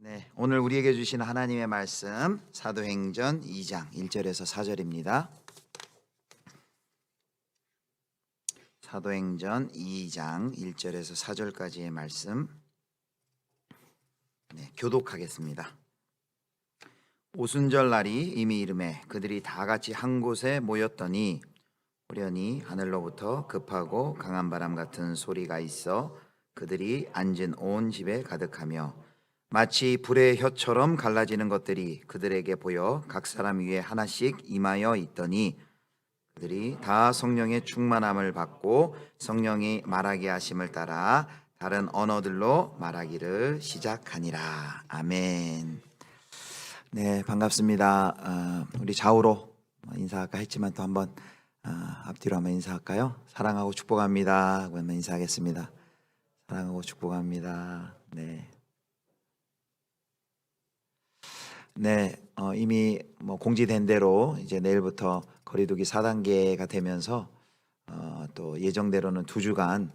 네, 오늘 우리에게 주신 하나님의 말씀 사도행전 2장 1절에서 4절입니다. 사도행전 2장 1절에서 4절까지의 말씀 교독하겠습니다. 오순절 날이 이미 이르매 그들이 다 같이 한 곳에 모였더니 호련히 하늘로부터 급하고 강한 바람 같은 소리가 있어 그들이 앉은 온 집에 가득하며 마치 불의 혀처럼 갈라지는 것들이 그들에게 보여 각 사람 위에 하나씩 임하여 있더니 그들이 다 성령의 충만함을 받고 성령이 말하게 하심을 따라 다른 언어들로 말하기를 시작하니라. 아멘. 네, 반갑습니다. 우리 좌우로 인사할까 했지만 또 한번 앞뒤로 한번 인사할까요? 사랑하고 축복합니다 하고 한번 인사하겠습니다. 사랑하고 축복합니다. 이미 공지된 대로 이제 내일부터 거리두기 4단계가 되면서 또 예정대로는 2주간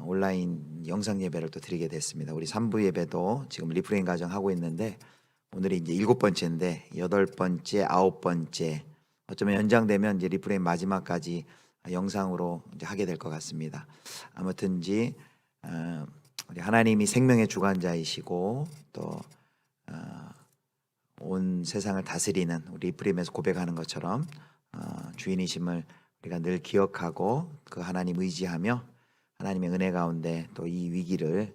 온라인 영상 예배를 또 드리게 됐습니다. 우리 3부 예배도 지금 리프레인 과정 하고 있는데 오늘이 이제 7번째인데 8번째, 9번째 어쩌면 연장되면 이제 리프레인 마지막까지 영상으로 이제 하게 될 것 같습니다. 아무튼지 우리 하나님이 생명의 주관자이시고 또 온 세상을 다스리는 우리 리프레임에서 고백하는 것처럼 주인이심을 우리가 늘 기억하고 그 하나님 의지하며 하나님의 은혜 가운데 또 이 위기를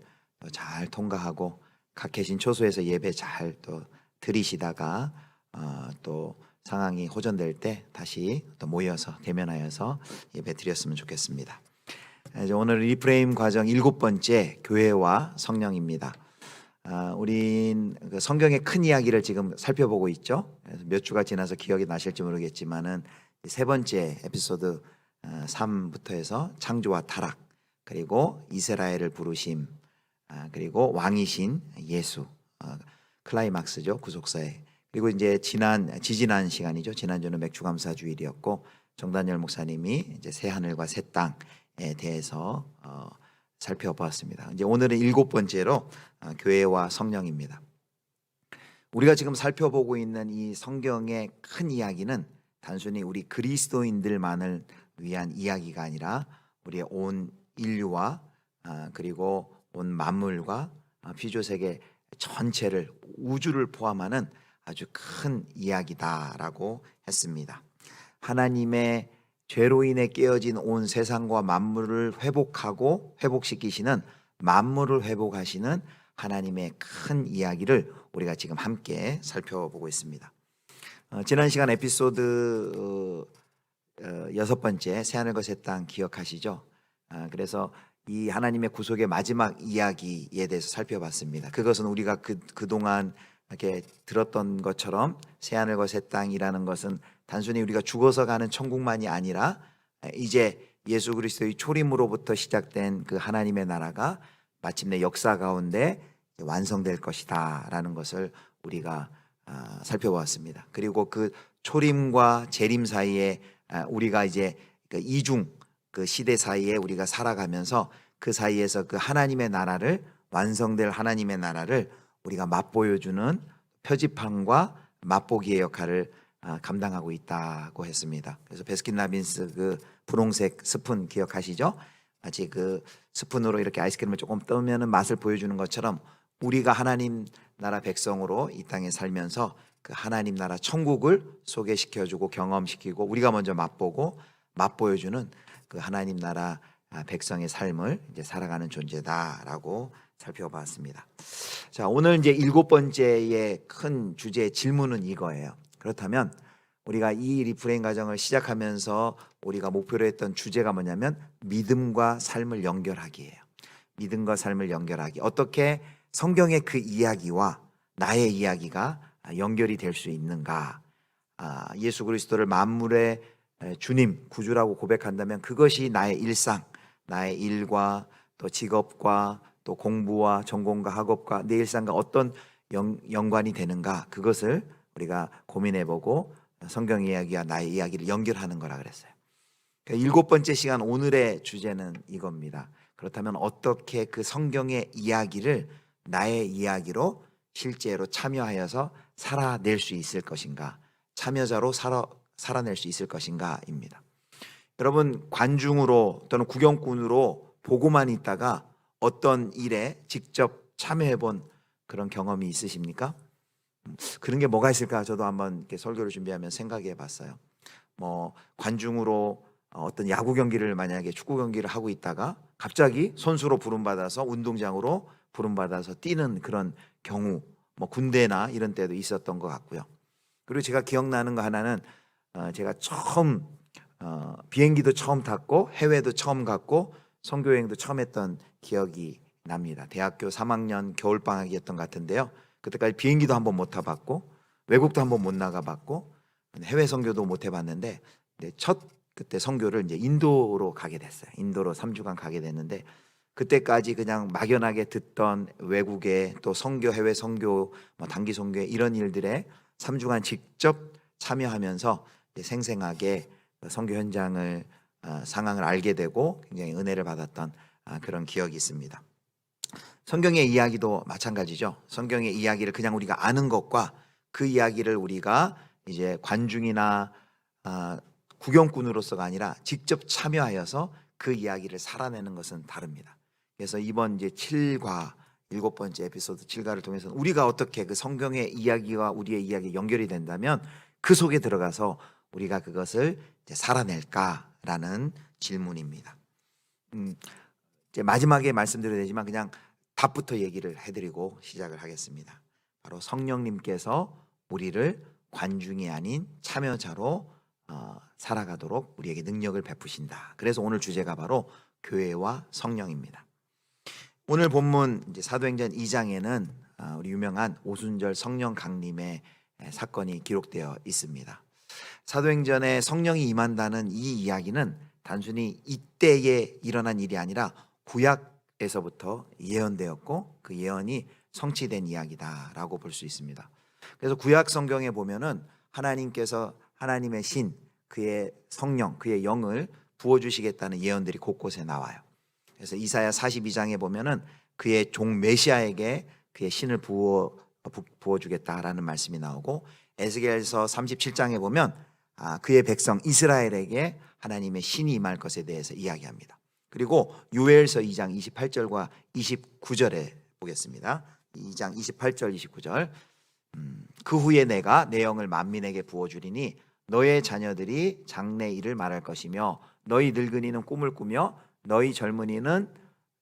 잘 통과하고 각 계신 초소에서 예배 잘 또 드리시다가 또 상황이 호전될 때 다시 또 모여서 대면하여서 예배 드렸으면 좋겠습니다. 이제 오늘 리프레임 과정 7번째 교회와 성령입니다. 우린 그 성경의 큰 이야기를 지금 살펴보고 있죠. 그래서 몇 주가 지나서 기억이 나실지 모르겠지만은 3번째 에피소드 3부터 해서 창조와 타락, 그리고 이스라엘을 부르심, 그리고 왕이신 예수, 클라이막스죠, 구속사에. 그리고 이제 지지난 시간이죠. 지난주는 맥주감사 주일이었고 정단열 목사님이 이제 새 하늘과 새 땅에 대해서 살펴보았습니다. 이제 오늘은 7번째로 교회와 성령입니다. 우리가 지금 살펴보고 있는 이 성경의 큰 이야기는 단순히 우리 그리스도인들만을 위한 이야기가 아니라 우리의 온 인류와 그리고 온 만물과 피조세계 전체를, 우주를 포함하는 아주 큰 이야기다라고 했습니다. 하나님의 죄로 인해 깨어진 온 세상과 만물을 회복하고 회복시키시는, 만물을 회복하시는 하나님의 큰 이야기를 우리가 지금 함께 살펴보고 있습니다. 지난 시간 에피소드 6번째 새하늘과 새 땅 기억하시죠? 그래서 이 하나님의 구속의 마지막 이야기에 대해서 살펴봤습니다. 그것은 우리가 그동안 이렇게 들었던 것처럼 새하늘과 새 땅이라는 것은 단순히 우리가 죽어서 가는 천국만이 아니라 이제 예수 그리스도의 초림으로부터 시작된 그 하나님의 나라가 마침내 역사 가운데 완성될 것이다 라는 것을 우리가 살펴보았습니다. 그리고 그 초림과 재림 사이에 우리가 이제 그 이중 그 시대 사이에 우리가 살아가면서 그 사이에서 그 하나님의 나라를, 완성될 하나님의 나라를 우리가 맛보여주는 표지판과 맛보기의 역할을 감당하고 있다고 했습니다. 그래서 베스킨라빈스 그 분홍색 스푼 기억하시죠? 마치 그 스푼으로 이렇게 아이스크림을 조금 떠면은 맛을 보여주는 것처럼 우리가 하나님 나라 백성으로 이 땅에 살면서 그 하나님 나라 천국을 소개시켜주고 경험시키고 우리가 먼저 맛보고 맛보여주는 그 하나님 나라 백성의 삶을 이제 살아가는 존재다라고 살펴봤습니다. 자, 오늘 이제 7번째의 큰 주제의 질문은 이거예요. 그렇다면 우리가 이 리프레인 과정을 시작하면서 우리가 목표로 했던 주제가 뭐냐면 믿음과 삶을 연결하기예요. 믿음과 삶을 연결하기. 어떻게 성경의 그 이야기와 나의 이야기가 연결이 될 수 있는가? 예수 그리스도를 만물의 주님, 구주라고 고백한다면 그것이 나의 일상, 나의 일과 또 직업과 또 공부와 전공과 학업과 내 일상과 어떤 연관이 되는가, 그것을 우리가 고민해보고 성경 이야기와 나의 이야기를 연결하는 거라 그랬어요. 7번째 시간 오늘의 주제는 이겁니다. 그렇다면 어떻게 그 성경의 이야기를 나의 이야기로 실제로 참여하여서 살아낼 수 있을 것인가, 참여자로 살아낼 수 있을 것인가입니다. 여러분, 관중으로 또는 구경꾼으로 보고만 있다가 어떤 일에 직접 참여해 본 그런 경험이 있으십니까? 그런 게 뭐가 있을까? 저도 한번 이렇게 설교를 준비하면 생각해 봤어요. 뭐 관중으로 어떤 야구 경기를, 만약에 축구 경기를 하고 있다가 갑자기 선수로 부름받아서 운동장으로 부름받아서 뛰는 그런 경우, 뭐 군대나 이런 때도 있었던 것 같고요. 그리고 제가 기억나는 거 하나는, 제가 처음 비행기도 처음 탔고 해외도 처음 갔고 선교여행도 처음 했던 기억이 납니다. 대학교 3학년 겨울방학이었던 것 같은데요. 그때까지 비행기도 한번 못 타봤고 외국도 한번 못 나가봤고 해외 선교도 못 해봤는데, 그때 선교를 이제 인도로 가게 됐어요. 인도로 3주간 가게 됐는데, 그때까지 그냥 막연하게 듣던 외국의 또 선교, 해외 선교, 뭐 단기 선교 이런 일들에 3주간 직접 참여하면서 생생하게 선교 현장을, 상황을 알게 되고 굉장히 은혜를 받았던 그런 기억이 있습니다. 성경의 이야기도 마찬가지죠. 성경의 이야기를 그냥 우리가 아는 것과 그 이야기를 우리가 이제 관중이나 구경꾼으로서가 아니라 직접 참여하여서 그 이야기를 살아내는 것은 다릅니다. 그래서 이번 이제 7과 7번째 에피소드 7과를 통해서 우리가 어떻게 그 성경의 이야기와 우리의 이야기가 연결이 된다면 그 속에 들어가서 우리가 그것을 이제 살아낼까라는 질문입니다. 이제 마지막에 말씀드려야 되지만 그냥 답부터 얘기를 해드리고 시작을 하겠습니다. 바로 성령님께서 우리를 관중이 아닌 참여자로 살아가도록 우리에게 능력을 베푸신다. 그래서 오늘 주제가 바로 교회와 성령입니다. 오늘 본문 이제 사도행전 2장에는 우리 유명한 오순절 성령 강림의 사건이 기록되어 있습니다. 사도행전에 성령이 임한다는 이 이야기는 단순히 이때에 일어난 일이 아니라 구약에서부터 예언되었고 그 예언이 성취된 이야기다라고 볼 수 있습니다. 그래서 구약 성경에 보면은 하나님께서 하나님의 신, 그의 성령, 그의 영을 부어주시겠다는 예언들이 곳곳에 나와요. 그래서 이사야 42장에 보면은 그의 종 메시아에게 그의 신을 부어주겠다라는 말씀이 나오고, 에스겔서 37장에 보면 그의 백성 이스라엘에게 하나님의 신이 임할 것에 대해서 이야기합니다. 그리고 요엘서 2장 28절과 29절에 보겠습니다. 2장 28절 29절. 그 후에 내가 내 영을 만민에게 부어주리니 너의 자녀들이 장래 일을 말할 것이며 너희 늙은이는 꿈을 꾸며 너희 젊은이는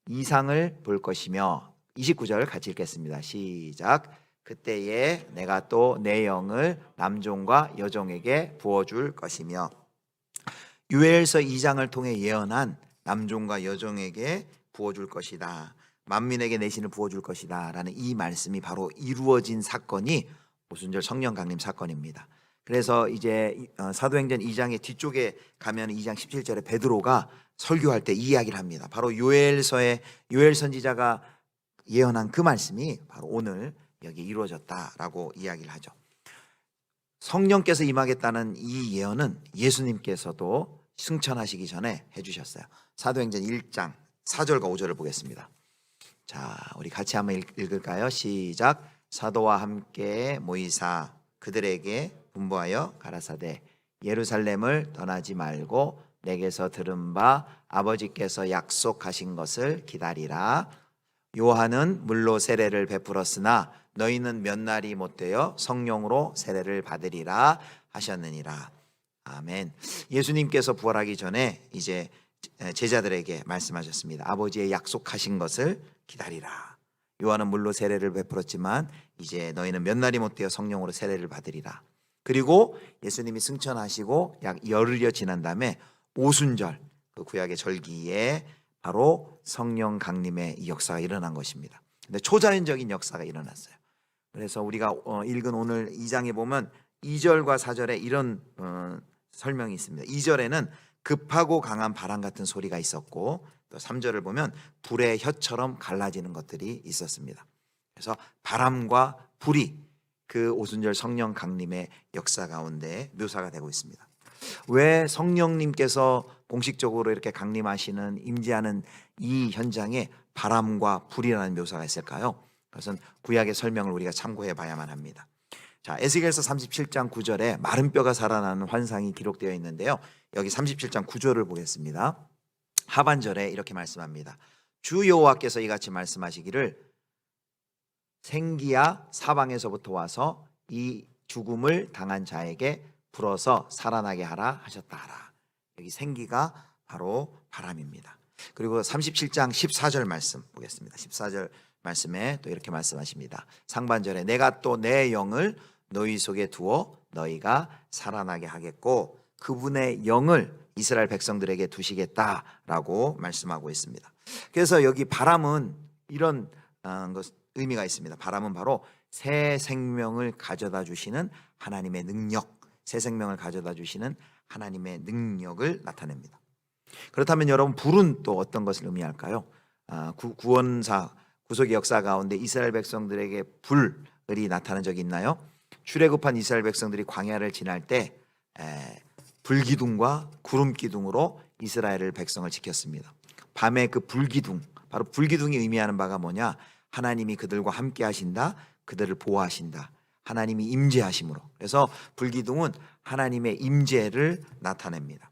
이상을 볼 것이며. 29절 같이 읽겠습니다. 시작. 그때에 내가 또 내 영을 남종과 여종에게 부어줄 것이며. 요엘서 2장을 통해 예언한 남종과 여종에게 부어줄 것이다, 만민에게 내 신을 부어줄 것이다 라는 이 말씀이 바로 이루어진 사건이 오순절 성령 강림 사건입니다. 그래서 이제 사도행전 2장의 뒤쪽에 가면 2장 17절에 베드로가 설교할 때 이 이야기를 합니다. 바로 요엘 선지자가 예언한 그 말씀이 바로 오늘 여기 이루어졌다라고 이야기를 하죠. 성령께서 임하겠다는 이 예언은 예수님께서도 승천하시기 전에 해주셨어요. 사도행전 1장 4절과 5절을 보겠습니다. 자, 우리 같이 한번 읽을까요? 시작. 사도와 함께 모이사 그들에게 분부하여 가라사대 예루살렘을 떠나지 말고 내게서 들은 바 아버지께서 약속하신 것을 기다리라. 요한은 물로 세례를 베풀었으나 너희는 몇 날이 못되어 성령으로 세례를 받으리라 하셨느니라. 아멘. 예수님께서 부활하기 전에 이제 제자들에게 말씀하셨습니다. 아버지의 약속하신 것을 기다리라. 요한은 물로 세례를 베풀었지만 이제 너희는 몇 날이 못되어 성령으로 세례를 받으리라. 그리고 예수님이 승천하시고 약 열흘여 지난 다음에 오순절, 그 구약의 절기에 바로 성령 강림의 이 역사가 일어난 것입니다. 근데 초자연적인 역사가 일어났어요. 그래서 우리가 읽은 오늘 2장에 보면 2절과 4절에 이런 설명이 있습니다. 2절에는 급하고 강한 바람 같은 소리가 있었고, 또 3절을 보면 불의 혀처럼 갈라지는 것들이 있었습니다. 그래서 바람과 불이 그 오순절 성령 강림의 역사 가운데 묘사가 되고 있습니다. 왜 성령님께서 공식적으로 이렇게 강림하시는, 임재하는 이 현장에 바람과 불이라는 묘사가 있을까요? 그것은 구약의 설명을 우리가 참고해 봐야만 합니다. 자, 에스겔서 37장 9절에 마른 뼈가 살아나는 환상이 기록되어 있는데요. 여기 37장 9절을 보겠습니다. 하반절에 이렇게 말씀합니다. 주 여호와께서 이같이 말씀하시기를 생기야 사방에서부터 와서 이 죽음을 당한 자에게 불어서 살아나게 하라 하셨다 하라. 여기 생기가 바로 바람입니다. 그리고 37장 14절 말씀 보겠습니다. 14절 말씀에 또 이렇게 말씀하십니다. 상반절에 내가 또 내 영을 너희 속에 두어 너희가 살아나게 하겠고 그분의 영을 이스라엘 백성들에게 두시겠다라고 말씀하고 있습니다. 그래서 여기 바람은 이런 의미가 있습니다. 바람은 바로 새 생명을 가져다 주시는 하나님의 능력, 새 생명을 가져다 주시는 하나님의 능력을 나타냅니다. 그렇다면 여러분, 불은 또 어떤 것을 의미할까요? 구원사, 구속의 역사 가운데 이스라엘 백성들에게 불이 나타난 적이 있나요? 출애굽한 이스라엘 백성들이 광야를 지날 때 불기둥과 구름기둥으로 이스라엘 백성을 지켰습니다. 밤에 그 불기둥, 바로 불기둥이 의미하는 바가 뭐냐? 하나님이 그들과 함께 하신다, 그들을 보호하신다, 하나님이 임재하심으로. 그래서 불기둥은 하나님의 임재를 나타냅니다.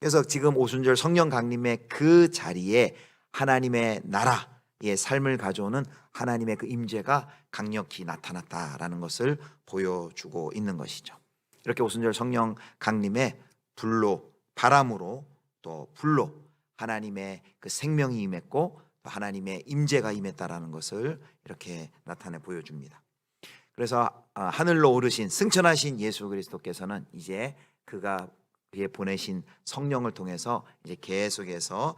그래서 지금 오순절 성령 강림의 그 자리에 하나님의 나라의 삶을 가져오는 하나님의 그 임재가 강력히 나타났다라는 것을 보여주고 있는 것이죠. 이렇게 오순절 성령 강림의 불로, 바람으로, 또 불로 하나님의 그 생명이 임했고 또 하나님의 임재가 임했다라는 것을 이렇게 나타내 보여줍니다. 그래서 하늘로 오르신 승천하신 예수 그리스도께서는 이제 그가 그의 보내신 성령을 통해서 이제 계속해서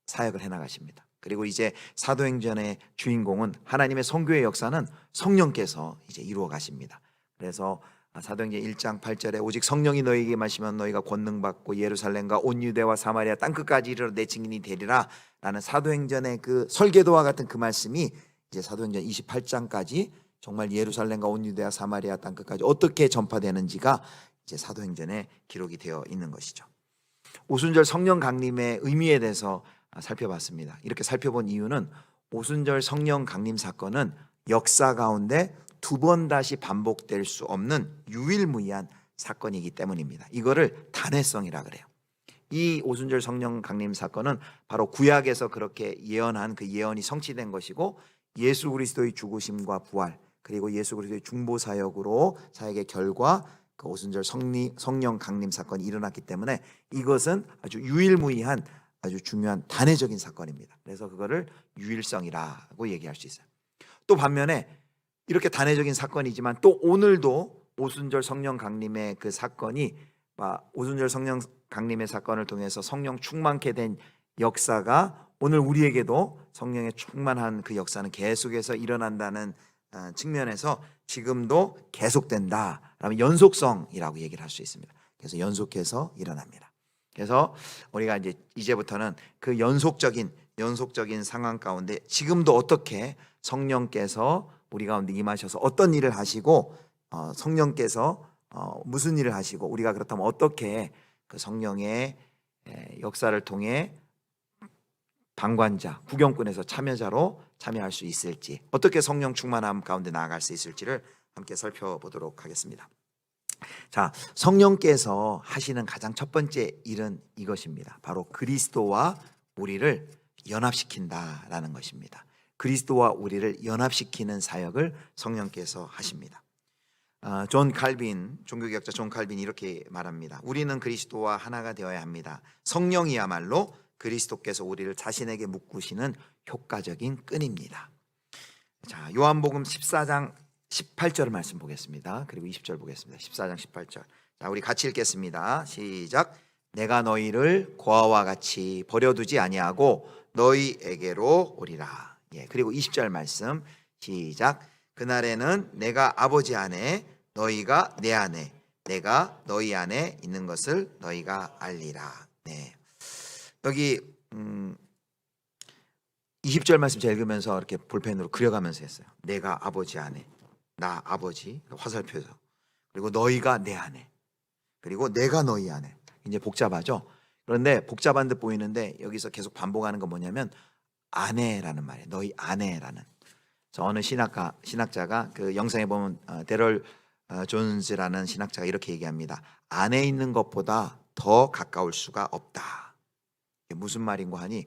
사역을 해나가십니다. 그리고 이제 사도행전의 주인공은 하나님의 선교의 역사는 성령께서 이제 이루어 가십니다. 그래서 사도행전 1장 8절에 오직 성령이 너희에게 임하시면 너희가 권능 받고 예루살렘과 온 유대와 사마리아 땅끝까지 이르러 내 증인이 되리라 라는 사도행전의 그 설계도와 같은 그 말씀이 이제 사도행전 28장까지 정말 예루살렘과 온 유대와 사마리아 땅끝까지 어떻게 전파되는지가 이제 사도행전에 기록이 되어 있는 것이죠. 오순절 성령 강림의 의미에 대해서 살펴봤습니다. 이렇게 살펴본 이유는 오순절 성령 강림 사건은 역사 가운데 두 번 다시 반복될 수 없는 유일무이한 사건이기 때문입니다. 이거를 단회성이라 그래요. 이 오순절 성령 강림 사건은 바로 구약에서 그렇게 예언한 그 예언이 성취된 것이고 예수 그리스도의 죽으심과 부활 그리고 예수 그리스도의 중보 사역으로 사역의 결과 그 오순절 성령 강림 사건이 일어났기 때문에 이것은 아주 유일무이한 아주 중요한 단회적인 사건입니다. 그래서 그거를 유일성이라고 얘기할 수 있어요. 또 반면에 이렇게 단회적인 사건이지만 또 오늘도 오순절 성령 강림의 그 사건이 오순절 성령 강림의 사건을 통해서 성령 충만케 된 역사가 오늘 우리에게도 성령의 충만한 그 역사는 계속해서 일어난다는 측면에서 지금도 계속된다라면 연속성이라고 얘기를 할 수 있습니다. 그래서 연속해서 일어납니다. 그래서 우리가 이제부터는 그 연속적인 상황 가운데 지금도 어떻게 성령께서 우리 가운데 임하셔서 어떤 일을 하시고 성령께서 무슨 일을 하시고 우리가 그렇다면 어떻게 그 성령의 역사를 통해 방관자, 구경꾼에서 참여자로 참여할 수 있을지, 어떻게 성령 충만함 가운데 나아갈 수 있을지를 함께 살펴보도록 하겠습니다. 자, 성령께서 하시는 가장 첫 번째 일은 이것입니다. 바로 그리스도와 우리를 연합시킨다라는 것입니다. 그리스도와 우리를 연합시키는 사역을 성령께서 하십니다. 존 칼빈, 종교개혁자 존 칼빈이 이렇게 말합니다. 우리는 그리스도와 하나가 되어야 합니다. 성령이야말로 그리스도께서 우리를 자신에게 묶으시는 효과적인 끈입니다. 자, 요한복음 14장 18절 말씀 보겠습니다. 그리고 20절 보겠습니다. 14장 18절. 자, 우리 같이 읽겠습니다. 시작. 내가 너희를 고아와 같이 버려두지 아니하고 너희에게로 오리라. 그리고 20절 말씀 시작. 그날에는 내가 아버지 안에 너희가 내 안에 내가 너희 안에 있는 것을 너희가 알리라. 네. 여기 20절 말씀 제가 읽으면서 이렇게 볼펜으로 그려가면서 했어요. 내가 아버지 안에, 나 아버지 화살표죠. 그리고 너희가 내 안에, 그리고 내가 너희 안에. 이제 복잡하죠. 그런데 복잡한 듯 보이는데 여기서 계속 반복하는 건 뭐냐면 아내라는 말이에요. 너희 아내라는. 그래서 어느 신학자가 그 영상에 보면 데럴 존스라는 신학자가 이렇게 얘기합니다. 안에 있는 것보다 더 가까울 수가 없다. 이게 무슨 말인고 하니,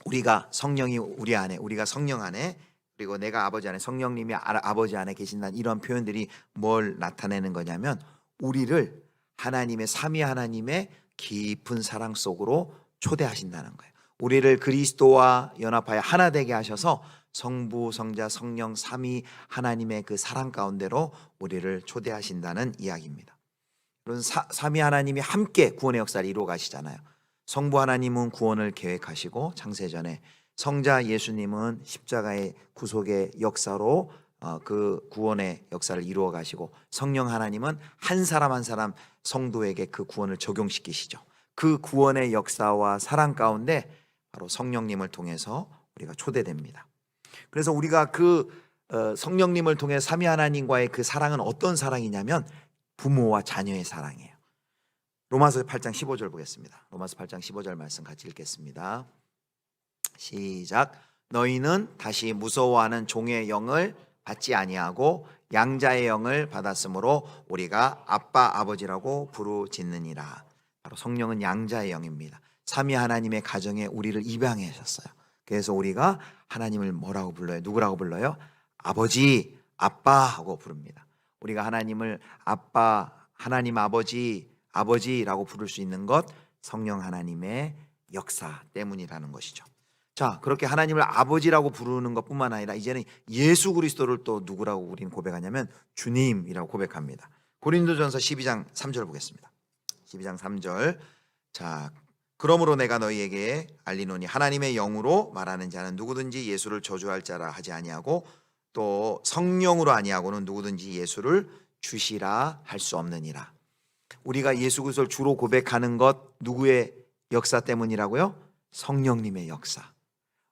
우리가 성령이 우리 안에, 우리가 성령 안에, 그리고 내가 아버지 안에, 성령님이 아버지 안에 계신다는 이런 표현들이 뭘 나타내는 거냐면, 우리를 하나님의, 삼위 하나님의 깊은 사랑 속으로 초대하신다는 거예요. 우리를 그리스도와 연합하여 하나 되게 하셔서 성부, 성자, 성령 삼위 하나님의 그 사랑 가운데로 우리를 초대하신다는 이야기입니다. 그런 삼위 하나님이 함께 구원의 역사를 이루어 가시잖아요. 성부 하나님은 구원을 계획하시고 창세전에, 성자 예수님은 십자가의 구속의 역사로 그 구원의 역사를 이루어 가시고, 성령 하나님은 한 사람 한 사람 성도에게 그 구원을 적용시키시죠. 그 구원의 역사와 사랑 가운데 바로 성령님을 통해서 우리가 초대됩니다. 그래서 우리가 그 성령님을 통해 삼위 하나님과의 그 사랑은 어떤 사랑이냐면 부모와 자녀의 사랑이에요. 로마서 8장 15절 보겠습니다. 로마서 8장 15절 말씀 같이 읽겠습니다. 시작. 너희는 다시 무서워하는 종의 영을 받지 아니하고 양자의 영을 받았으므로 우리가 아빠 아버지라고 부르짖느니라. 바로 성령은 양자의 영입니다. 삼위 하나님의 가정에 우리를 입양하셨어요. 그래서 우리가 하나님을 뭐라고 불러요? 누구라고 불러요? 아버지, 아빠 하고 부릅니다. 우리가 하나님을 아빠, 하나님 아버지, 아버지라고 부를 수 있는 것, 성령 하나님의 역사 때문이라는 것이죠. 자, 그렇게 하나님을 아버지라고 부르는 것뿐만 아니라 이제는 예수 그리스도를 또 누구라고 우리는 고백하냐면 주님이라고 고백합니다. 고린도전서 12장 3절 보겠습니다. 12장 3절. 자, 그러므로 내가 너희에게 알리노니 하나님의 영으로 말하는 자는 누구든지 예수를 저주할 자라 하지 아니하고, 또 성령으로 아니하고는 누구든지 예수를 주시라 할 수 없느니라. 우리가 예수 그리스도를 주로 고백하는 것, 누구의 역사 때문이라고요? 성령님의 역사.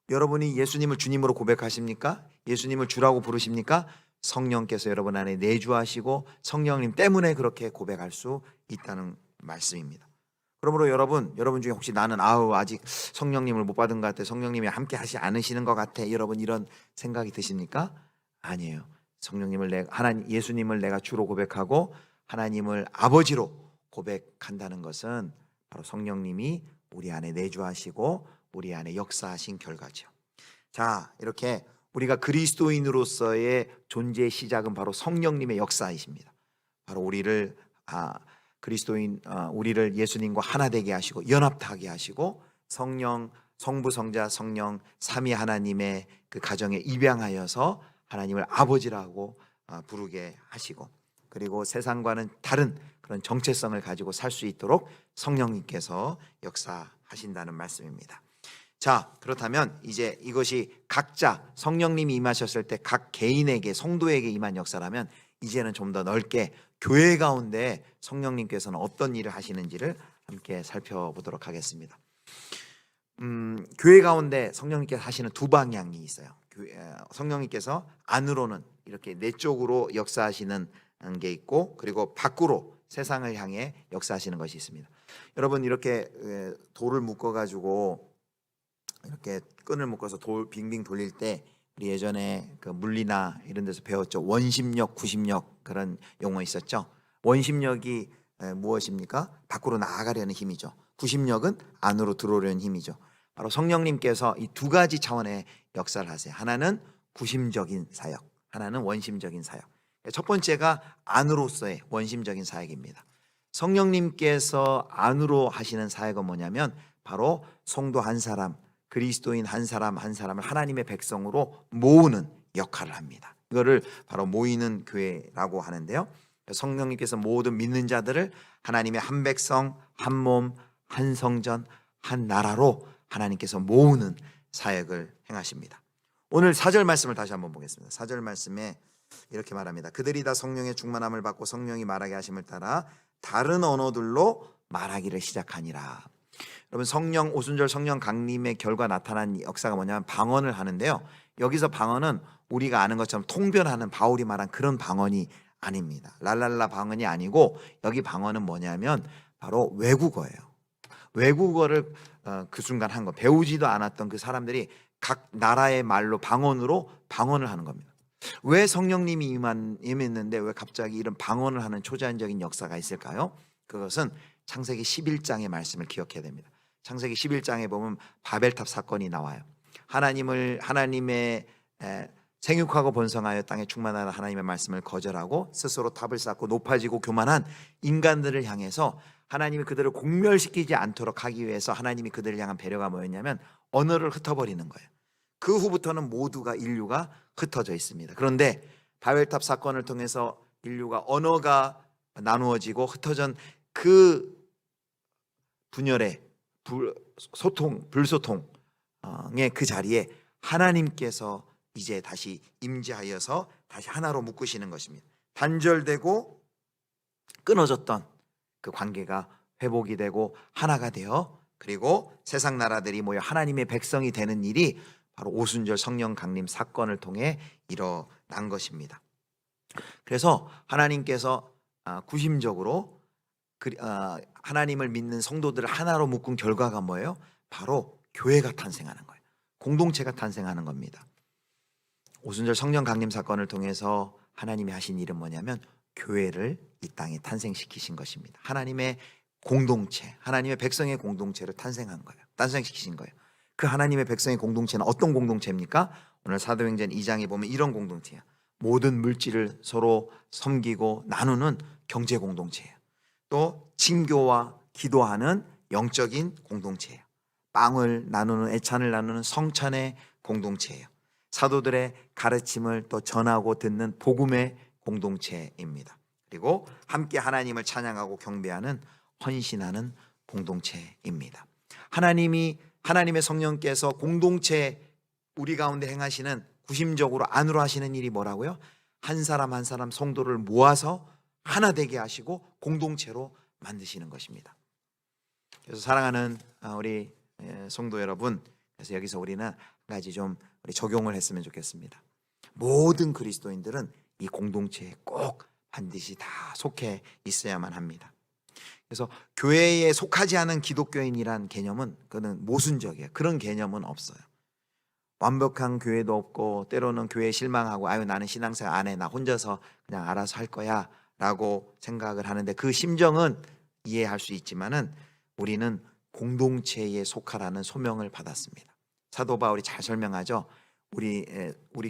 여러분이 예수님을 주님으로 고백하십니까? 예수님을 주라고 부르십니까? 성령께서 여러분 안에 내주하시고 성령님 때문에 그렇게 고백할 수 있다는 말씀입니다. 그러므로 여러분 중에 혹시 나는 아직 성령님을 못 받은 것 같아, 성령님이 함께 하지 않으시는 것 같아, 여러분 이런 생각이 드십니까? 아니에요. 성령님을 하나님 예수님을 내가 주로 고백하고 하나님을 아버지로 고백한다는 것은 바로 성령님이 우리 안에 내주하시고 우리 안에 역사하신 결과죠. 자, 이렇게 우리가 그리스도인으로서의 존재의 시작은 바로 성령님의 역사이십니다. 바로 우리를 우리를 예수님과 하나 되게 하시고 연합하게 하시고, 성령, 성부, 성자, 성령 삼위 하나님의 그 가정에 입양하여서 하나님을 아버지라고 부르게 하시고, 그리고 세상과는 다른 그런 정체성을 가지고 살 수 있도록 성령님께서 역사하신다는 말씀입니다. 자, 그렇다면 이제 이것이 각자 성령님이 임하셨을 때 각 개인에게, 성도에게 임한 역사라면, 이제는 좀 더 넓게 교회 가운데 성령님께서는 어떤 일을 하시는지를 함께 살펴보도록 하겠습니다. 교회 가운데 성령님께서 하시는 두 방향이 있어요. 성령님께서 안으로는 이렇게 내적으로 역사하시는 게 있고, 그리고 밖으로 세상을 향해 역사하시는 것이 있습니다. 여러분, 이렇게 돌을 묶어가지고 이렇게 끈을 묶어서 돌 빙빙 돌릴 때, 우리 예전에 그 물리나 이런 데서 배웠죠. 원심력, 구심력, 그런 용어 있었죠. 원심력이 무엇입니까? 밖으로 나아가려는 힘이죠. 구심력은 안으로 들어오려는 힘이죠. 바로 성령님께서 이 두 가지 차원의 역사를 하세요. 하나는 구심적인 사역, 하나는 원심적인 사역. 첫 번째가 안으로서의 원심적인 사역입니다. 성령님께서 안으로 하시는 사역은 뭐냐면 바로 성도 한 사람, 그리스도인 한 사람 한 사람을 하나님의 백성으로 모으는 역할을 합니다. 이거를 바로 모이는 교회라고 하는데요. 성령님께서 모든 믿는 자들을 하나님의 한 백성, 한 몸, 한 성전, 한 나라로 하나님께서 모으는 사역을 행하십니다. 오늘 4절 말씀을 다시 한번 보겠습니다. 4절 말씀에 이렇게 말합니다. 그들이 다 성령의 충만함을 받고 성령이 말하게 하심을 따라 다른 언어들로 말하기를 시작하니라. 여러분, 성령 오순절 성령 강림의 결과 나타난 역사가 뭐냐면 방언을 하는데요. 여기서 방언은 우리가 아는 것처럼 통변하는 바울이 말한 그런 방언이 아닙니다. 랄랄라 방언이 아니고, 여기 방언은 뭐냐면 바로 외국어예요. 외국어를 그 순간 한 거, 배우지도 않았던 그 사람들이 각 나라의 말로 방언으로 방언을 하는 겁니다. 왜 성령님이 임했는데 왜 갑자기 이런 방언을 하는 초자연적인 역사가 있을까요? 그것은 창세기 11장의 말씀을 기억해야 됩니다. 창세기 11장에 보면 바벨탑 사건이 나와요. 하나님의 생육하고 번성하여 땅에 충만하라 하나님의 말씀을 거절하고 스스로 탑을 쌓고 높아지고 교만한 인간들을 향해서 하나님이 그들을 공멸시키지 않도록 하기 위해서 하나님이 그들을 향한 배려가 뭐였냐면 언어를 흩어버리는 거예요. 그 후부터는 모두가 인류가 흩어져 있습니다. 그런데 바벨탑 사건을 통해서 인류가 언어가 나누어지고 흩어진 그 분열의 불소통의 그 자리에 하나님께서 이제 다시 임재하여서 다시 하나로 묶으시는 것입니다. 단절되고 끊어졌던 그 관계가 회복이 되고 하나가 되어 그리고 세상 나라들이 모여 하나님의 백성이 되는 일이 바로 오순절 성령 강림 사건을 통해 일어난 것입니다. 그래서 하나님께서 구심적으로 하나님을 믿는 성도들을 하나로 묶은 결과가 뭐예요? 바로 교회가 탄생하는 거예요. 공동체가 탄생하는 겁니다. 오순절 성령 강림 사건을 통해서 하나님이 하신 일은 뭐냐면 교회를 이 땅에 탄생시키신 것입니다. 하나님의 공동체, 하나님의 백성의 공동체를 탄생시키신 거예요. 그 하나님의 백성의 공동체는 어떤 공동체입니까? 오늘 사도행전 2장에 보면 이런 공동체야. 모든 물질을 서로 섬기고 나누는 경제 공동체예요. 또 친교와 기도하는 영적인 공동체예요. 빵을 나누는, 애찬을 나누는 성찬의 공동체예요. 사도들의 가르침을 또 전하고 듣는 복음의 공동체입니다. 그리고 함께 하나님을 찬양하고 경배하는 헌신하는 공동체입니다. 하나님의 성령께서 공동체 우리 가운데 행하시는 구심적으로 안으로 하시는 일이 뭐라고요? 한 사람 한 사람 성도를 모아서 하나 되게 하시고 공동체로 만드시는 것입니다. 그래서 사랑하는 우리 성도 여러분, 그래서 여기서 우리는 한 가지 좀 우리 적용을 했으면 좋겠습니다. 모든 그리스도인들은 이 공동체에 꼭 반드시 다 속해 있어야만 합니다. 그래서 교회에 속하지 않은 기독교인이란 개념은 그는 모순적이에요. 그런 개념은 없어요. 완벽한 교회도 없고 때로는 교회에 실망하고 아유 나는 신앙생활 안 해, 나 혼자서 그냥 알아서 할 거야 라고 생각을 하는데 그 심정은 이해할 수 있지만은 우리는 공동체에 속하라는 소명을 받았습니다. 사도 바울이 잘 설명하죠. 우리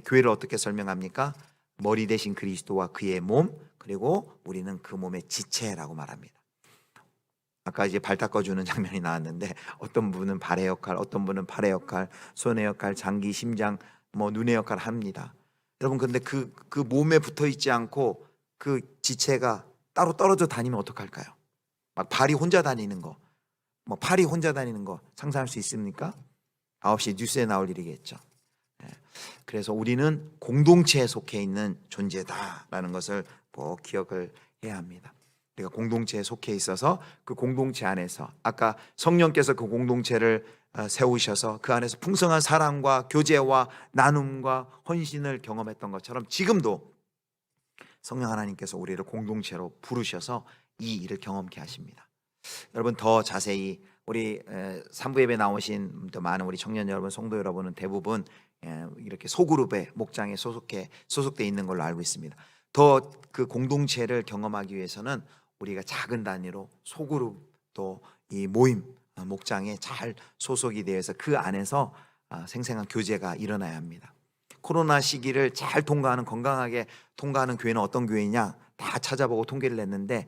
교회를 어떻게 설명합니까? 머리 대신 그리스도와 그의 몸, 그리고 우리는 그 몸의 지체라고 말합니다. 아까 이제 발 닦아주는 장면이 나왔는데 어떤 분은 발의 역할, 어떤 분은 팔의 역할, 손의 역할, 장기, 심장, 눈의 역할을 합니다. 여러분 근데 그 몸에 붙어 있지 않고 그 지체가 따로 떨어져 다니면 어떡할까요? 막 발이 혼자 다니는 거, 팔이 혼자 다니는 거 상상할 수 있습니까? 9시 뉴스에 나올 일이겠죠. 그래서 우리는 공동체에 속해 있는 존재다라는 것을 꼭 기억을 해야 합니다. 우리가 공동체에 속해 있어서 그 공동체 안에서 아까 성령께서 그 공동체를 세우셔서 그 안에서 풍성한 사랑과 교제와 나눔과 헌신을 경험했던 것처럼 지금도 성령 하나님께서 우리를 공동체로 부르셔서 이 일을 경험케 하십니다. 여러분 더 자세히 우리 3부 예배 나오신 더 많은 우리 청년 여러분, 성도 여러분은 대부분 이렇게 소그룹에 목장에 소속돼 있는 걸로 알고 있습니다. 더 그 공동체를 경험하기 위해서는 우리가 작은 단위로 소그룹 또 이 모임 목장에 잘 소속이 되어서 그 안에서 생생한 교제가 일어나야 합니다. 코로나 시기를 잘 통과하는 건강하게 통과하는 교회는 어떤 교회냐 다 찾아보고 통계를 냈는데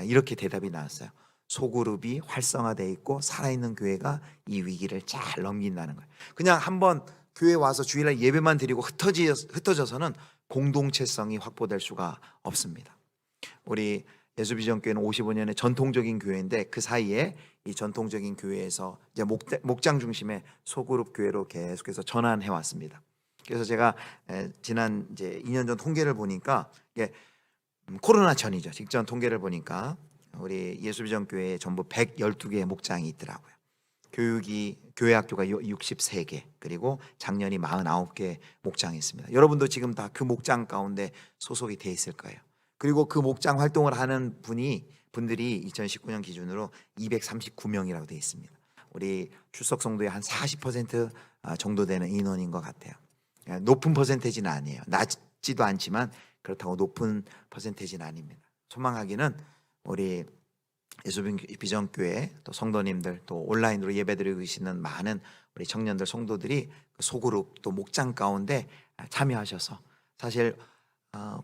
이렇게 대답이 나왔어요. 소그룹이 활성화되어 있고 살아있는 교회가 이 위기를 잘 넘긴다는 거예요. 그냥 한번 교회 와서 주일날 예배만 드리고 흩어져서는 공동체성이 확보될 수가 없습니다. 우리 예수비전교회는 55년의 전통적인 교회인데 그 사이에 이 전통적인 교회에서 이제 목장 중심의 소그룹 교회로 계속해서 전환해 왔습니다. 그래서 제가 지난 이제 2년 전 통계를 보니까 이게 코로나 전이죠. 직전 통계를 보니까 우리 예수비전교회에 전부 112개의 목장이 있더라고요. 교회 학교가 63개, 그리고 작년이 49개 목장이 있습니다. 여러분도 지금 다 그 목장 가운데 소속이 돼 있을 거예요. 그리고 그 목장 활동을 하는 분이 분들이 2019년 기준으로 239명이라고 되어 있습니다. 우리 출석 성도의 한 40% 정도 되는 인원인 것 같아요. 높은 퍼센테이지는 아니에요. 낮지도 않지만 그렇다고 높은 퍼센테이지는 아닙니다. 소망하기는 우리 예수비전교회 또 성도님들, 또 온라인으로 예배드리고 계시는 많은 우리 청년들 성도들이 소그룹 또 목장 가운데 참여하셔서, 사실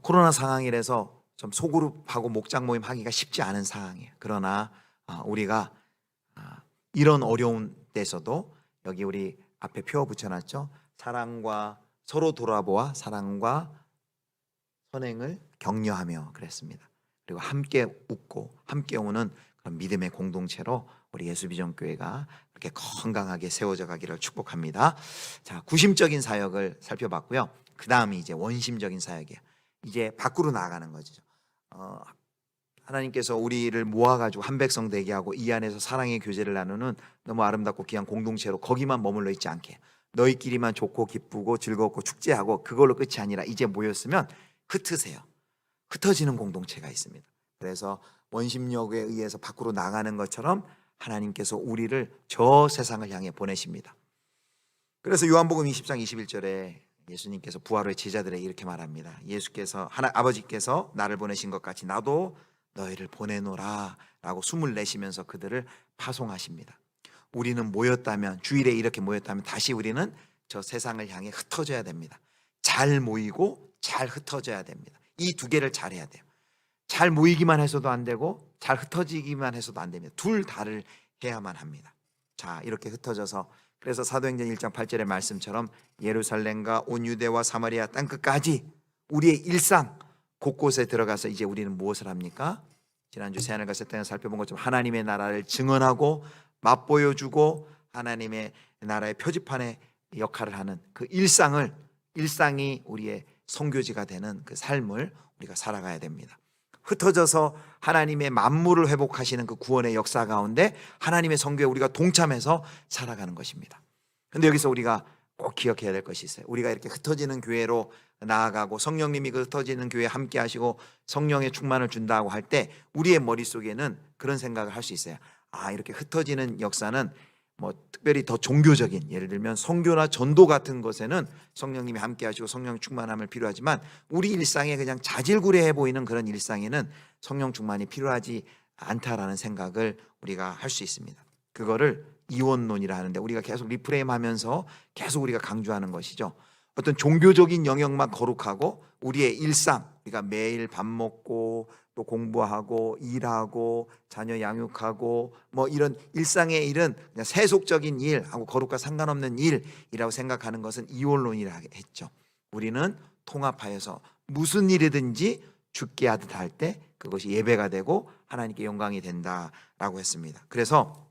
코로나 상황이라서 좀 소그룹하고 목장 모임 하기가 쉽지 않은 상황이에요. 그러나 우리가 이런 어려운 데서도 여기 우리 앞에 표 붙여놨죠. 사랑과 서로 돌아보아 사랑과 선행을 격려하며 그랬습니다. 그리고 함께 웃고 함께 오는 그런 믿음의 공동체로 우리 예수비전교회가 이렇게 건강하게 세워져 가기를 축복합니다. 자, 구심적인 사역을 살펴봤고요. 그 다음이 이제 원심적인 사역이에요. 이제 밖으로 나아가는 거죠. 하나님께서 우리를 모아가지고 한 백성 되게 하고 이 안에서 사랑의 교제를 나누는 너무 아름답고 귀한 공동체로 거기만 머물러 있지 않게, 너희끼리만 좋고 기쁘고 즐겁고 축제하고 그걸로 끝이 아니라 이제 모였으면 흩으세요. 흩어지는 공동체가 있습니다. 그래서 원심력에 의해서 밖으로 나가는 것처럼 하나님께서 우리를 저 세상을 향해 보내십니다. 그래서 요한복음 20장 21절에 예수님께서 부활 후 제자들에게 이렇게 말합니다. 예수께서 아버지께서 나를 보내신 것 같이 나도 너희를 보내노라 라고 숨을 내쉬면서 그들을 파송하십니다. 우리는 모였다면, 주일에 이렇게 모였다면 다시 우리는 저 세상을 향해 흩어져야 됩니다. 잘 모이고 잘 흩어져야 됩니다. 이 두 개를 잘 해야 돼요. 잘 모이기만 해서도 안 되고 잘 흩어지기만 해서도 안 됩니다. 둘 다를 해야만 합니다. 자, 이렇게 흩어져서, 그래서 사도행전 1장 8절의 말씀처럼 예루살렘과 온 유대와 사마리아 땅끝까지 우리의 일상 곳곳에 들어가서 이제 우리는 무엇을 합니까? 지난주 새하늘과 새 땅을 살펴본 것처럼 하나님의 나라를 증언하고 맛보여주고 하나님의 나라의 표지판의 역할을 하는 그 일상이 우리의 선교지가 되는 그 삶을 우리가 살아가야 됩니다. 흩어져서 하나님의 만물을 회복하시는 그 구원의 역사 가운데 하나님의 선교에 우리가 동참해서 살아가는 것입니다. 그런데 여기서 우리가 꼭 기억해야 될 것이 있어요. 우리가 이렇게 흩어지는 교회로 나아가고 성령님이 그 흩어지는 교회에 함께 하시고 성령의 충만을 준다고 할 때 우리의 머릿속에는 그런 생각을 할 수 있어요. 이렇게 흩어지는 역사는 뭐 특별히 더 종교적인, 예를 들면 선교나 전도 같은 것에는 성령님이 함께 하시고 성령 충만함을 필요하지만 우리 일상에 그냥 자질구레해 보이는 그런 일상에는 성령 충만이 필요하지 않다라는 생각을 우리가 할 수 있습니다. 그거를 이원론이라 하는데 우리가 계속 리프레임하면서 계속 우리가 강조하는 것이죠. 어떤 종교적인 영역만 거룩하고 우리의 일상, 우리가 매일 밥 먹고 또 공부하고 일하고 자녀 양육하고 뭐 이런 일상의 일은 그냥 세속적인 일하고 거룩과 상관없는 일이라고 생각하는 것은 이원론이라 했죠. 우리는 통합하여서 무슨 일이든지 죽게 하듯 할 때 그것이 예배가 되고 하나님께 영광이 된다라고 했습니다. 그래서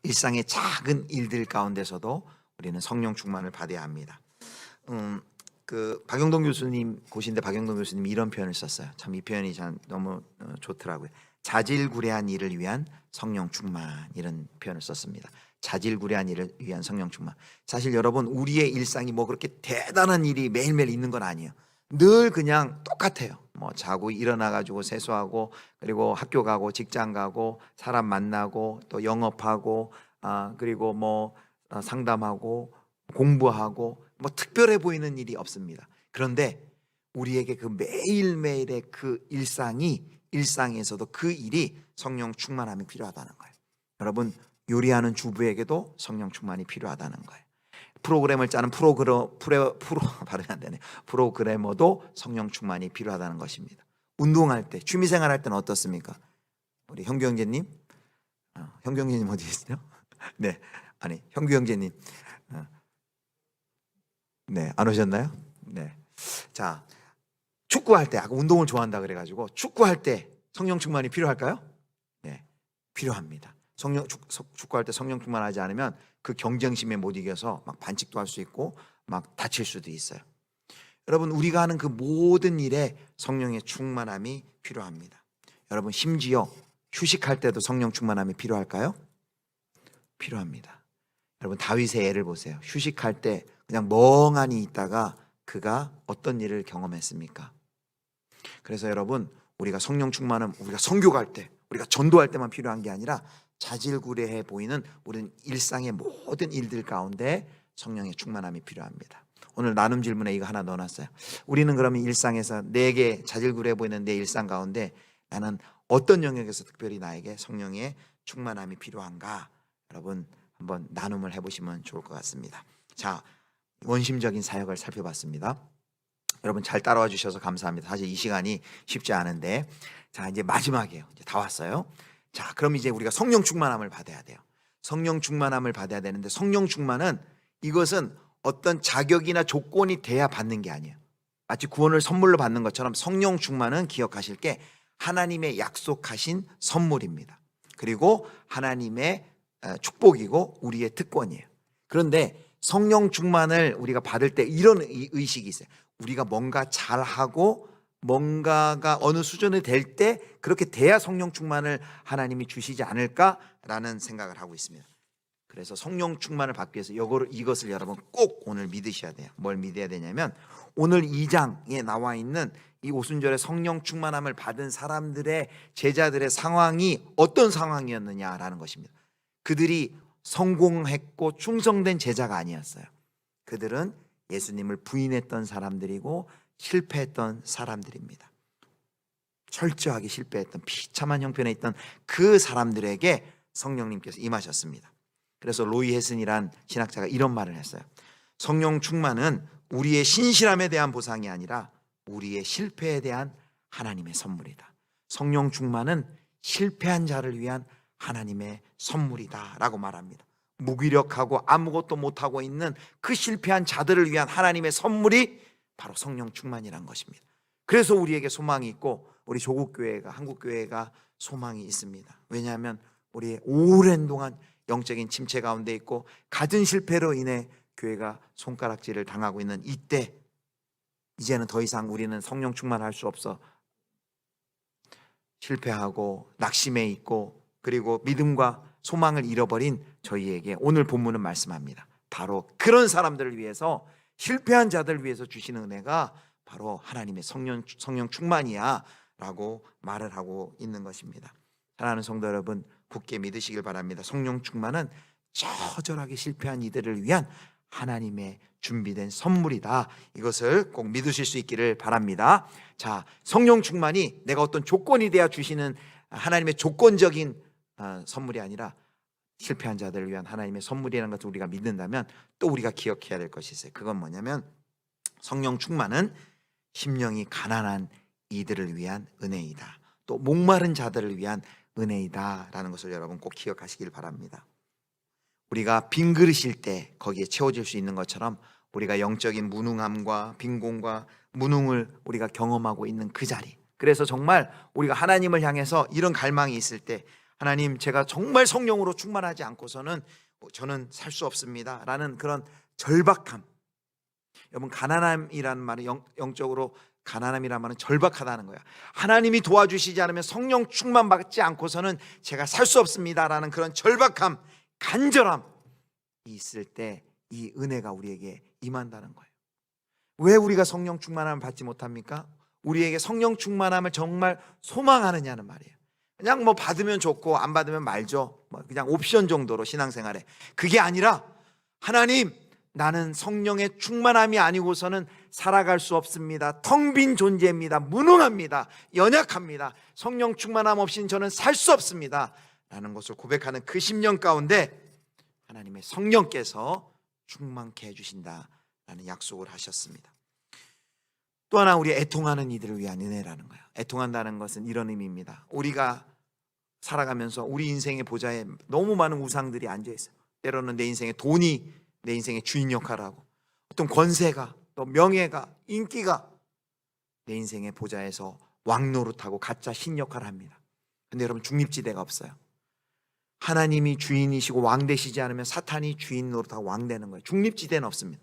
일상의 작은 일들 가운데서도 우리는 성령 충만을 받아야 합니다. 그 박영동 교수님 고신데 박영동 교수님이 이런 표현을 썼어요. 참 이 표현이 참 너무 좋더라고요. 자질구레한 일을 위한 성령 충만, 이런 표현을 썼습니다. 자질구레한 일을 위한 성령 충만. 사실 여러분, 우리의 일상이 뭐 그렇게 대단한 일이 매일매일 있는 건 아니에요. 늘 그냥 똑같아요. 뭐 자고 일어나 가지고 세수하고 그리고 학교 가고 직장 가고 사람 만나고 또 영업하고 그리고 뭐 상담하고 공부하고 뭐 특별해 보이는 일이 없습니다. 그런데 우리에게 그 매일매일의 그 일상에서도 그 일이 성령 충만함이 필요하다는 거예요. 여러분, 요리하는 주부에게도 성령 충만이 필요하다는 거예요. 프로그램을 짜는 발음이 안 되네. 프로그래머도 성령 충만이 필요하다는 것입니다. 운동할 때, 취미생활 할 때는 어떻습니까? 우리 형규 형제님, 형규 형제님 어디 계시죠? 네, 아니 형규 형제님, 네, 안 오셨나요? 네, 자, 축구할 때, 아까 운동을 좋아한다 그래가지고 축구할 때 성령 충만이 필요할까요? 네, 필요합니다. 축구할 때 성령 충만하지 않으면 그 경쟁심에 못 이겨서 막 반칙도 할 수 있고 막 다칠 수도 있어요. 여러분, 우리가 하는 그 모든 일에 성령의 충만함이 필요합니다. 여러분, 심지어 휴식할 때도 성령 충만함이 필요할까요? 필요합니다. 여러분, 다윗의 예를 보세요. 휴식할 때 그냥 멍하니 있다가 그가 어떤 일을 경험했습니까? 그래서 여러분, 우리가 성령 충만함, 우리가 선교 갈 때, 우리가 전도할 때만 필요한 게 아니라 자질구레해 보이는 우리는 일상의 모든 일들 가운데 성령의 충만함이 필요합니다. 오늘 나눔 질문에 이거 하나 넣어놨어요. 우리는 그러면 일상에서 내게 자질구레해 보이는 내 일상 가운데 나는 어떤 영역에서 특별히 나에게 성령의 충만함이 필요한가? 여러분 한번 나눔을 해보시면 좋을 것 같습니다. 자, 원심적인 사역을 살펴봤습니다. 여러분 잘 따라와 주셔서 감사합니다. 사실 이 시간이 쉽지 않은데, 자 이제 마지막이에요. 이제 다 왔어요. 자, 그럼 이제 우리가 성령 충만함을 받아야 돼요. 성령 충만함을 받아야 되는데, 성령 충만은 이것은 어떤 자격이나 조건이 돼야 받는 게 아니에요. 마치 구원을 선물로 받는 것처럼 성령 충만은 기억하실 게 하나님의 약속하신 선물입니다. 그리고 하나님의 축복이고 우리의 특권이에요. 그런데 성령 충만을 우리가 받을 때 이런 의식이 있어요. 우리가 뭔가 잘하고 뭔가가 어느 수준이 될 때 그렇게 돼야 성령 충만을 하나님이 주시지 않을까라는 생각을 하고 있습니다. 그래서 성령 충만을 받기 위해서 이것을 여러분 꼭 오늘 믿으셔야 돼요. 뭘 믿어야 되냐면 오늘 2장에 나와 있는 이 오순절에 성령 충만함을 받은 사람들의 제자들의 상황이 어떤 상황이었느냐라는 것입니다. 그들이 성공했고 충성된 제자가 아니었어요. 그들은 예수님을 부인했던 사람들이고 실패했던 사람들입니다. 철저하게 실패했던 비참한 형편에 있던 그 사람들에게 성령님께서 임하셨습니다. 그래서 로이 헤슨이란 신학자가 이런 말을 했어요. 성령 충만은 우리의 신실함에 대한 보상이 아니라 우리의 실패에 대한 하나님의 선물이다. 성령 충만은 실패한 자를 위한 하나님의 선물이다 라고 말합니다. 무기력하고 아무것도 못하고 있는 그 실패한 자들을 위한 하나님의 선물이 바로 성령 충만이란 것입니다. 그래서 우리에게 소망이 있고 우리 조국교회가 한국교회가 소망이 있습니다. 왜냐하면 우리 오랜 동안 영적인 침체 가운데 있고 갖은 실패로 인해 교회가 손가락질을 당하고 있는 이때 이제는 더 이상 우리는 성령 충만할 수 없어 실패하고 낙심해 있고 그리고 믿음과 소망을 잃어버린 저희에게 오늘 본문은 말씀합니다. 바로 그런 사람들을 위해서 실패한 자들을 위해서 주시는 은혜가 바로 하나님의 성령 충만이야 라고 말을 하고 있는 것입니다. 사랑하는 성도 여러분, 굳게 믿으시길 바랍니다. 성령 충만은 처절하게 실패한 이들을 위한 하나님의 준비된 선물이다. 이것을 꼭 믿으실 수 있기를 바랍니다. 자, 성령 충만이 내가 어떤 조건이 돼야 주시는 하나님의 조건적인 선물이 아니라 실패한 자들을 위한 하나님의 선물이라는 것을 우리가 믿는다면 또 우리가 기억해야 될 것이 있어요. 그건 뭐냐면 성령 충만은 심령이 가난한 이들을 위한 은혜이다. 또 목마른 자들을 위한 은혜이다라는 것을 여러분 꼭 기억하시길 바랍니다. 우리가 빈 그릇일 때 거기에 채워질 수 있는 것처럼 우리가 영적인 무능함과 빈곤과 무능을 우리가 경험하고 있는 그 자리, 그래서 정말 우리가 하나님을 향해서 이런 갈망이 있을 때 하나님, 제가 정말 성령으로 충만하지 않고서는 저는 살 수 없습니다 라는 그런 절박함. 여러분, 가난함이라는 말은 영적으로 가난함이라는 말은 절박하다는 거야. 하나님이 도와주시지 않으면 성령 충만 받지 않고서는 제가 살 수 없습니다 라는 그런 절박함, 간절함이 있을 때 이 은혜가 우리에게 임한다는 거예요. 왜 우리가 성령 충만함을 받지 못합니까? 우리에게 성령 충만함을 정말 소망하느냐는 말이에요. 그냥 뭐 받으면 좋고 안 받으면 말죠. 뭐 그냥 옵션 정도로 신앙생활에. 그게 아니라 하나님, 나는 성령의 충만함이 아니고서는 살아갈 수 없습니다. 텅 빈 존재입니다. 무능합니다. 연약합니다. 성령 충만함 없이는 저는 살 수 없습니다 라는 것을 고백하는 그 심령 가운데 하나님의 성령께서 충만케 해주신다라는 약속을 하셨습니다. 또 하나, 우리 애통하는 이들을 위한 은혜라는 거예요. 애통한다는 것은 이런 의미입니다. 우리가 살아가면서 우리 인생의 보좌에 너무 많은 우상들이 앉아있어요. 때로는 내 인생의 돈이 내 인생의 주인 역할을 하고, 어떤 권세가, 또 명예가, 인기가 내 인생의 보좌에서 왕노릇하고 가짜 신 역할을 합니다. 근데 여러분, 중립지대가 없어요. 하나님이 주인이시고 왕 되시지 않으면 사탄이 주인 노릇하고 왕 되는 거예요. 중립지대는 없습니다.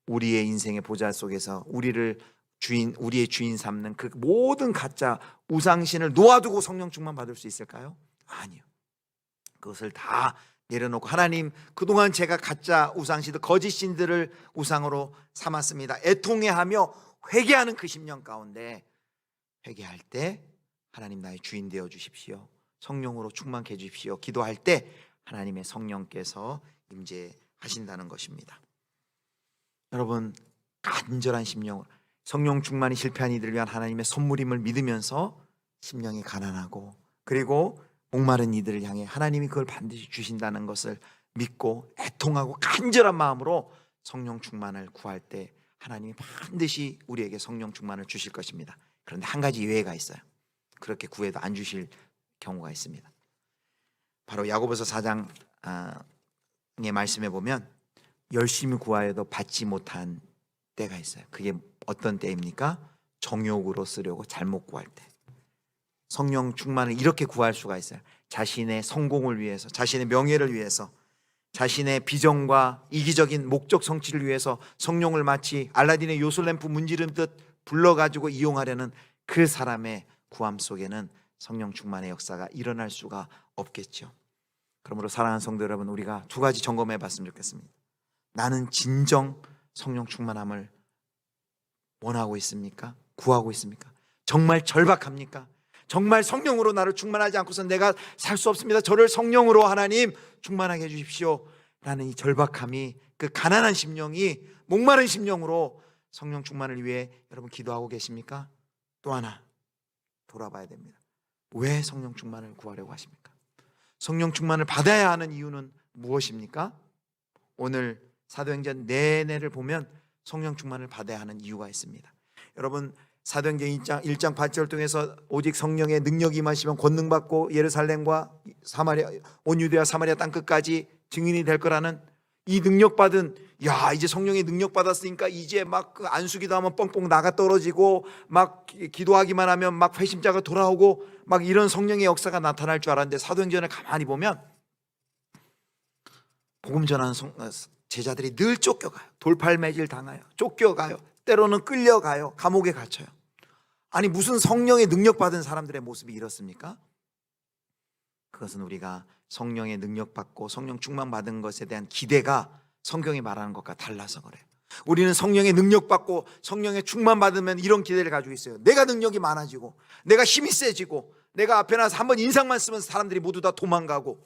우리의 인생의 보좌 속에서 우리의 주인 삼는 그 모든 가짜 우상신을 놓아두고 성령 충만 받을 수 있을까요? 아니요. 그것을 다 내려놓고, 하나님, 그동안 제가 가짜 우상신들, 거짓 신들을 우상으로 삼았습니다. 애통해하며 회개하는 그 심령 가운데 회개할 때 하나님 나의 주인 되어 주십시오, 성령으로 충만케 해 주십시오 기도할 때 하나님의 성령께서 임재하신다는 것입니다. 여러분, 간절한 심령으로 성령 충만이 실패한 이들을 위한 하나님의 선물임을 믿으면서 심령이 가난하고 그리고 목마른 이들을 향해 하나님이 그걸 반드시 주신다는 것을 믿고 애통하고 간절한 마음으로 성령 충만을 구할 때 하나님이 반드시 우리에게 성령 충만을 주실 것입니다. 그런데 한 가지 예외가 있어요. 그렇게 구해도 안 주실 경우가 있습니다. 바로 야고보서 4장의 말씀에 보면 열심히 구하여도 받지 못한 때가 있어요. 그게 어떤 때입니까? 정욕으로 쓰려고 잘못 구할 때. 성령 충만을 이렇게 구할 수가 있어요. 자신의 성공을 위해서, 자신의 명예를 위해서, 자신의 비전과 이기적인 목적 성취를 위해서 성령을 마치 알라딘의 요술램프 문지르듯 불러가지고 이용하려는 그 사람의 구함 속에는 성령 충만의 역사가 일어날 수가 없겠죠. 그러므로 사랑하는 성도 여러분, 우리가 두 가지 점검해 봤으면 좋겠습니다. 나는 진정 성령 충만함을 원하고 있습니까? 구하고 있습니까? 정말 절박합니까? 정말 성령으로 나를 충만하지 않고서 내가 살 수 없습니다, 저를 성령으로 하나님 충만하게 해주십시오 라는 이 절박함이, 그 가난한 심령이 목마른 심령으로 성령 충만을 위해 여러분 기도하고 계십니까? 또 하나 돌아봐야 됩니다. 왜 성령 충만을 구하려고 하십니까? 성령 충만을 받아야 하는 이유는 무엇입니까? 오늘 사도행전 내내를 보면 성령 충만을 받아야 하는 이유가 있습니다. 여러분, 사도행전 1장 8절 통해서 오직 성령의 능력이 임하시면 권능 받고 예루살렘과 사마리아, 온 유대와 사마리아 땅 끝까지 증인이 될 거라는 이 능력 받은, 야 이제 성령의 능력 받았으니까 이제 막 그 안수기도 하면 뻥뻥 나가 떨어지고 막 기도하기만 하면 막 회심자가 돌아오고 막 이런 성령의 역사가 나타날 줄 알았는데, 사도행전을 가만히 보면 복음 전하는 제자들이 늘 쫓겨가요. 돌팔매질 당하여 쫓겨가요. 때로는 끌려가요. 감옥에 갇혀요. 아니 무슨 성령의 능력 받은 사람들의 모습이 이렇습니까? 그것은 우리가 성령의 능력 받고 성령 충만 받은 것에 대한 기대가 성경이 말하는 것과 달라서 그래요. 우리는 성령의 능력 받고 성령의 충만 받으면 이런 기대를 가지고 있어요. 내가 능력이 많아지고 내가 힘이 세지고 내가 앞에 나서 한번 인상만 쓰면 사람들이 모두 다 도망가고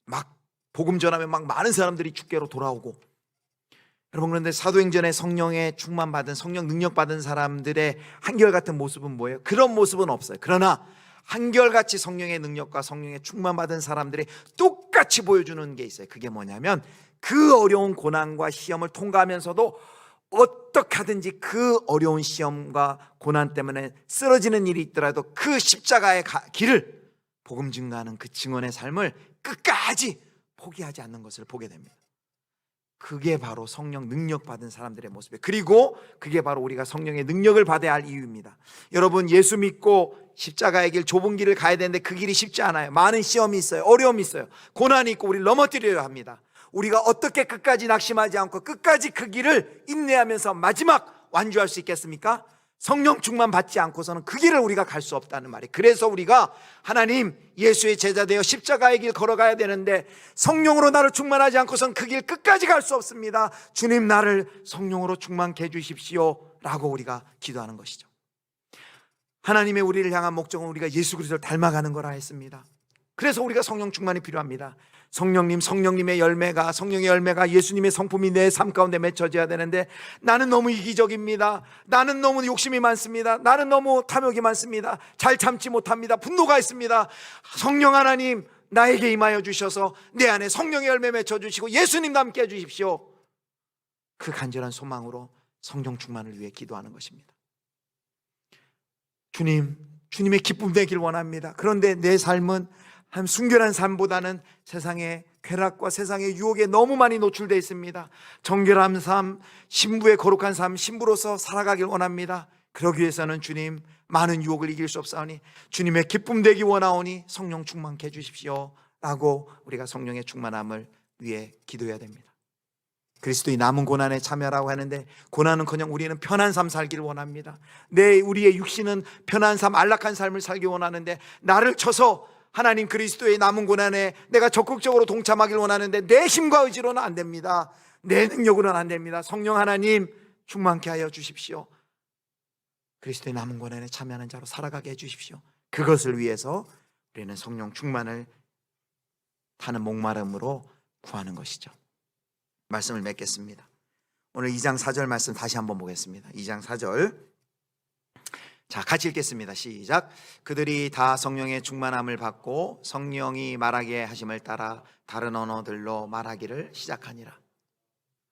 막 복음 전하면 막 많은 사람들이 주께로 돌아오고. 여러분, 그런데 사도행전에 성령의 충만 받은, 성령 능력 받은 사람들의 한결같은 모습은 뭐예요? 그런 모습은 없어요. 그러나 한결같이 성령의 능력과 성령의 충만 받은 사람들이 똑같이 보여주는 게 있어요. 그게 뭐냐면 그 어려운 고난과 시험을 통과하면서도 어떻게 하든지 그 어려운 시험과 고난 때문에 쓰러지는 일이 있더라도 그 십자가의 길을, 복음 증거하는 그 증언의 삶을 끝까지 포기하지 않는 것을 보게 됩니다. 그게 바로 성령 능력 받은 사람들의 모습이에요. 그리고 그게 바로 우리가 성령의 능력을 받아야 할 이유입니다. 여러분, 예수 믿고 십자가의 길, 좁은 길을 가야 되는데 그 길이 쉽지 않아요. 많은 시험이 있어요. 어려움이 있어요. 고난이 있고 우리를 넘어뜨려야 합니다. 우리가 어떻게 끝까지 낙심하지 않고 끝까지 그 길을 인내하면서 마지막 완주할 수 있겠습니까? 성령 충만 받지 않고서는 그 길을 우리가 갈 수 없다는 말이에요. 그래서 우리가 하나님, 예수의 제자 되어 십자가의 길 걸어가야 되는데 성령으로 나를 충만하지 않고서는 그 길 끝까지 갈 수 없습니다. 주님, 나를 성령으로 충만케 해주십시오 라고 우리가 기도하는 것이죠. 하나님의 우리를 향한 목적은 우리가 예수 그리스도를 닮아가는 거라 했습니다. 그래서 우리가 성령 충만이 필요합니다. 성령님의 열매가, 성령의 열매가 예수님의 성품이 내 삶 가운데 맺혀져야 되는데 나는 너무 이기적입니다. 나는 너무 욕심이 많습니다. 나는 너무 탐욕이 많습니다. 잘 참지 못합니다. 분노가 있습니다. 성령 하나님, 나에게 임하여 주셔서 내 안에 성령의 열매 맺혀주시고 예수님 닮게 해주십시오. 그 간절한 소망으로 성령 충만을 위해 기도하는 것입니다. 주님의 기쁨 되길 원합니다. 그런데 내 삶은 한 순결한 삶보다는 세상의 쾌락과 세상의 유혹에 너무 많이 노출되어 있습니다. 정결한 삶, 신부의 거룩한 삶, 신부로서 살아가길 원합니다. 그러기 위해서는 주님, 많은 유혹을 이길 수 없사오니 주님의 기쁨 되기 원하오니 성령 충만케 해주십시오 라고 우리가 성령의 충만함을 위해 기도해야 됩니다. 그리스도의 남은 고난에 참여라고 하는데, 고난은커녕 우리는 편한 삶 살기를 원합니다. 우리의 육신은 편한 삶, 안락한 삶을 살기 원하는데 나를 쳐서 하나님 그리스도의 남은 고난에 내가 적극적으로 동참하길 원하는데 내 힘과 의지로는 안 됩니다. 내 능력으로는 안 됩니다. 성령 하나님 충만케 하여 주십시오. 그리스도의 남은 권한에 참여하는 자로 살아가게 해주십시오. 그것을 위해서 우리는 성령 충만을 타는 목마름으로 구하는 것이죠. 말씀을 맺겠습니다. 오늘 2장 4절 말씀 다시 한번 보겠습니다. 2장 4절, 자, 같이 읽겠습니다. 시작. 그들이 다 성령의 충만함을 받고 성령이 말하게 하심을 따라 다른 언어들로 말하기를 시작하니라.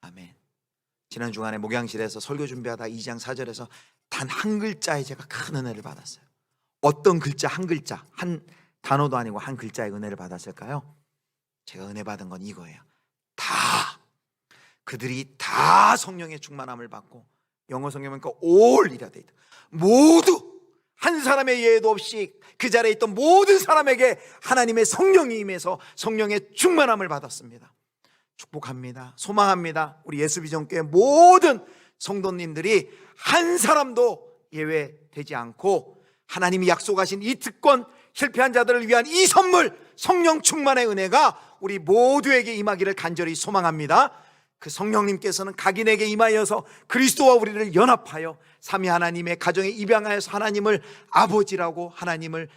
아멘. 지난 주간에 목양실에서 설교 준비하다 2장 4절에서 단 한 글자에 제가 큰 은혜를 받았어요. 어떤 글자, 한 글자, 한 단어도 아니고 한 글자의 은혜를 받았을까요? 제가 은혜 받은 건 이거예요. 다, 그들이 다 성령의 충만함을 받고, 영어 성경에 보니까 all이라 돼 있다. 모두, 한 사람의 예외도 없이 그 자리에 있던 모든 사람에게 하나님의 성령이 임해서 성령의 충만함을 받았습니다. 축복합니다. 소망합니다. 우리 예수비전교회 모든 성도님들이 한 사람도 예외되지 않고 하나님이 약속하신 이 특권, 실패한 자들을 위한 이 선물, 성령 충만의 은혜가 우리 모두에게 임하기를 간절히 소망합니다. 그 성령님께서는 각인에게 임하여서 그리스도와 우리를 연합하여 삼위 하나님의 가정에 입양하여서 하나님을 아버지라고, 하나님을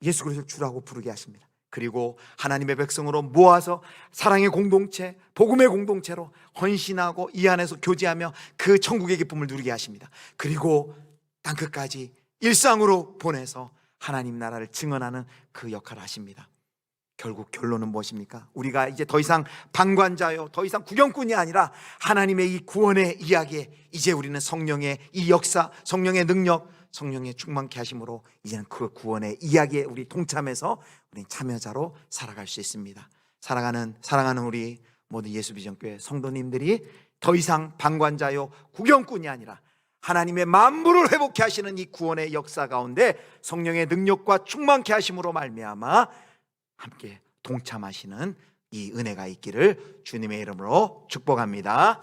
예수 그리스도를 주라고 부르게 하십니다. 그리고 하나님의 백성으로 모아서 사랑의 공동체, 복음의 공동체로 헌신하고 이 안에서 교제하며 그 천국의 기쁨을 누리게 하십니다. 그리고 땅끝까지 일상으로 보내서 하나님 나라를 증언하는 그 역할을 하십니다. 결국 결론은 무엇입니까? 우리가 이제 더 이상 방관자요, 더 이상 구경꾼이 아니라 하나님의 이 구원의 이야기에 이제 우리는 성령의 이 역사, 성령의 능력, 성령의 충만케 하심으로 이제는 그 구원의 이야기에 우리 동참해서 우리 참여자로 살아갈 수 있습니다. 사랑하는 우리 모든 예수비전교회 성도님들이 더 이상 방관자요, 구경꾼이 아니라 하나님의 만물을 회복케 하시는 이 구원의 역사 가운데 성령의 능력과 충만케 하심으로 말미암아 함께 동참하시는 이 은혜가 있기를 주님의 이름으로 축복합니다.